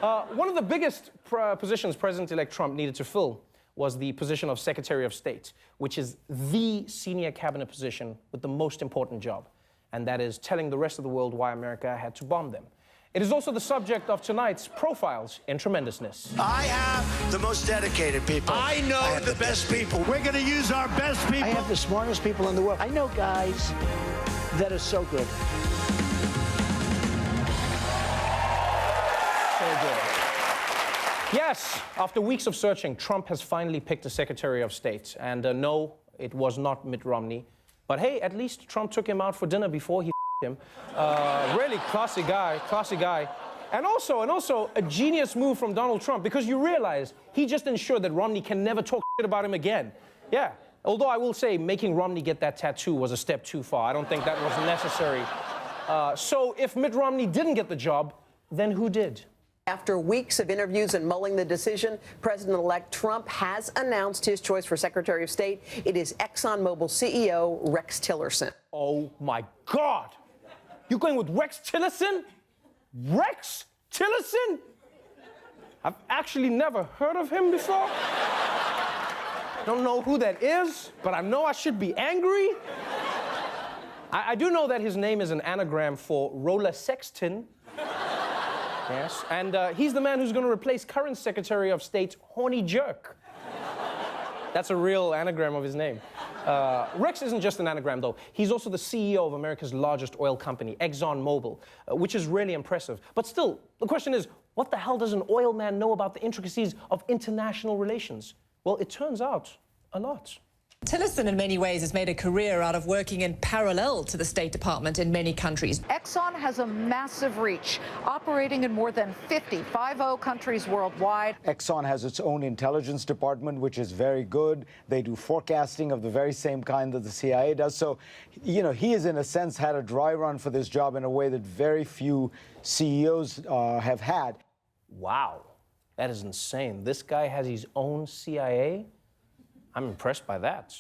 One of the biggest positions President-elect Trump needed to fill was the position of Secretary of State, which is the senior cabinet position with the most important job, and that is telling the rest of the world why America had to bomb them. It is also the subject of tonight's Profiles in Tremendousness. I have the most dedicated people. I know the best people. We're going to use our best people. I have the smartest people in the world. I know guys that are so good. Yes, after weeks of searching, Trump has finally picked a Secretary of State. And no, it was not Mitt Romney. But hey, at least Trump took him out for dinner before he him. Really classy guy, classy guy. And also a genius move from Donald Trump, because you realize he just ensured that Romney can never talk shit about him again. Yeah, although I will say making Romney get that tattoo was a step too far. I don't think that was necessary. So if Mitt Romney didn't get the job, then who did? After weeks of interviews and mulling the decision, President-elect Trump has announced his choice for Secretary of State. It is ExxonMobil CEO Rex Tillerson. Oh, my God. You're going with Rex Tillerson? Rex Tillerson? I've actually never heard of him before. Don't know who that is, but I know I should be angry. I do know that his name is an anagram for roller sexton. Yes, and he's the man who's going to replace current Secretary of State, Horny Jerk. That's a real anagram of his name. Rex isn't just an anagram, though. He's also the CEO of America's largest oil company, ExxonMobil, which is really impressive. But still, the question is, what the hell does an oil man know about the intricacies of international relations? Well, it turns out a lot. Tillerson, in many ways, has made a career out of working in parallel to the State Department in many countries. Exxon has a massive reach, operating in more than 50 countries worldwide. Exxon has its own intelligence department, which is very good. They do forecasting of the very same kind that the CIA does. So, you know, he has, in a sense, had a dry run for this job in a way that very few CEOs have had. Wow, that is insane. This guy has his own CIA? I'm impressed by that.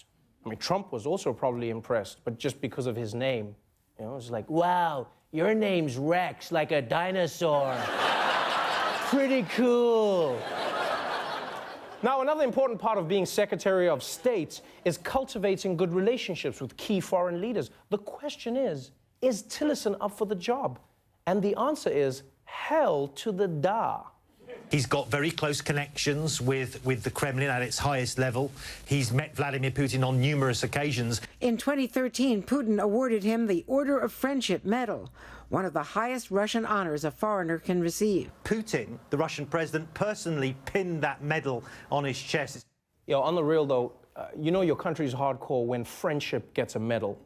I mean, Trump was also probably impressed, but just because of his name. You know, it's like, wow, your name's Rex, like a dinosaur. Pretty cool. Now, another important part of being Secretary of State is cultivating good relationships with key foreign leaders. The question is Tillerson up for the job? And the answer is, hell to the da. He's got very close connections with the Kremlin at its highest level. He's met Vladimir Putin on numerous occasions. In 2013, Putin awarded him the Order of Friendship Medal, one of the highest Russian honors a foreigner can receive. Putin, the Russian president, personally pinned that medal on his chest. Yo, on the real, though, you know your country's hardcore when friendship gets a medal.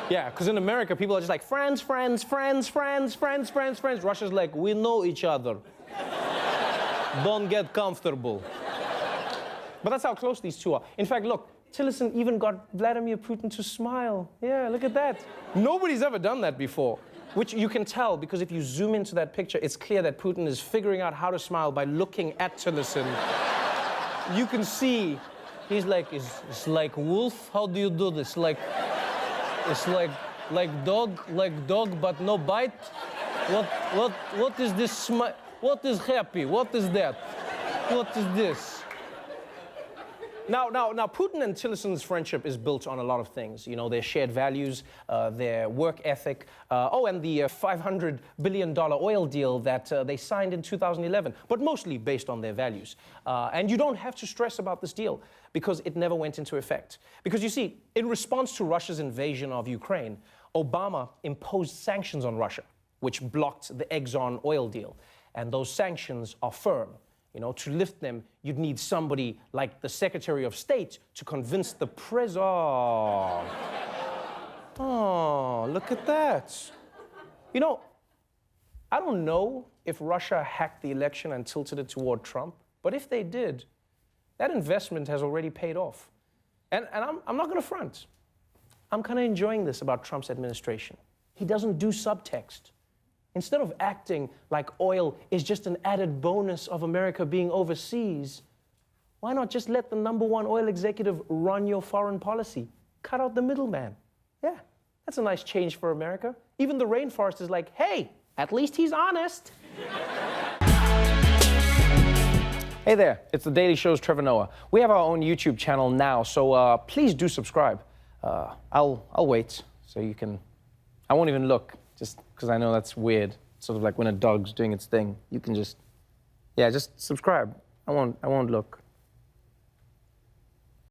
Yeah, because in America, people are just like, friends, friends, friends, friends, friends, friends, friends. Russia's like, we know each other. Don't get comfortable. But that's how close these two are. In fact, look, Tillerson even got Vladimir Putin to smile. Yeah, look at that. Nobody's ever done that before, which you can tell because if you zoom into that picture, it's clear that Putin is figuring out how to smile by looking at Tillerson. You can see, he's like, it's like wolf? How do you do this? It's like dog, but no bite? What is this smile? What is happy? What is that? What is this? Now, Putin and Tillerson's friendship is built on a lot of things. You know, their shared values, their work ethic, and the $500 billion oil deal that they signed in 2011, but mostly based on their values. And you don't have to stress about this deal because it never went into effect. Because you see, in response to Russia's invasion of Ukraine, Obama imposed sanctions on Russia, which blocked the Exxon oil deal. And those sanctions are firm. You know, to lift them, you'd need somebody like the Secretary of State to convince the president. Oh, look at that. You know, I don't know if Russia hacked the election and tilted it toward Trump, but if they did, that investment has already paid off. And I'm not going to front. I'm kind of enjoying this about Trump's administration. He doesn't do subtext. Instead of acting like oil is just an added bonus of America being overseas, why not just let the #1 oil executive run your foreign policy? Cut out the middleman. Yeah, that's a nice change for America. Even the rainforest is like, hey, at least he's honest. Hey there, it's The Daily Show's Trevor Noah. We have our own YouTube channel now, so please do subscribe. I'll wait, so you can... I won't even look, just because I know that's weird. Sort of like when a dog's doing its thing. You can just... Yeah, just subscribe. I won't look.